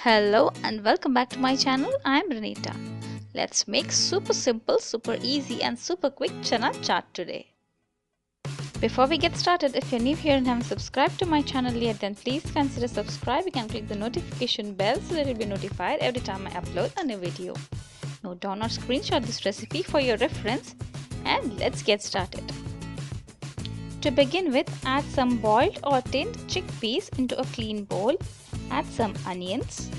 Hello and welcome back to my channel. I am Renita. Let's make super simple, super easy and super quick chana chaat today. Before we get started, if you're new here and haven't subscribed to my channel yet, then please consider subscribing and click the notification bell so that you'll be notified every time I upload a new video. Note down or screenshot this recipe for your reference and let's get started. To begin with, add some boiled or tinned chickpeas into a clean bowl. Add some onions,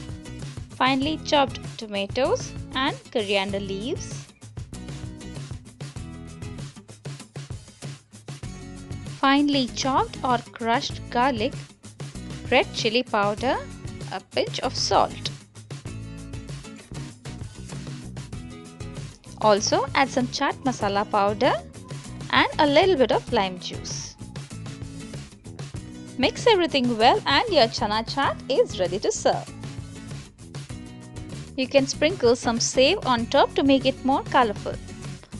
finely chopped tomatoes and coriander leaves. Finely chopped or crushed garlic, red chili powder, a pinch of salt. Also add some chaat masala powder and a little bit of lime juice. Mix everything well and your chana chaat is ready to serve. You can sprinkle some save on top to make it more colorful.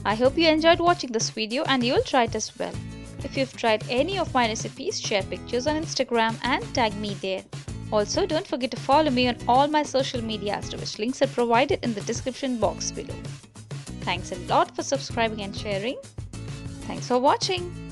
I hope you enjoyed watching this video and you'll try it as well. If you've tried any of my recipes, share pictures on Instagram and tag me there. Also, don't forget to follow me on all my social medias, to which links are provided in the description box below. Thanks a lot for subscribing and sharing. Thanks for watching.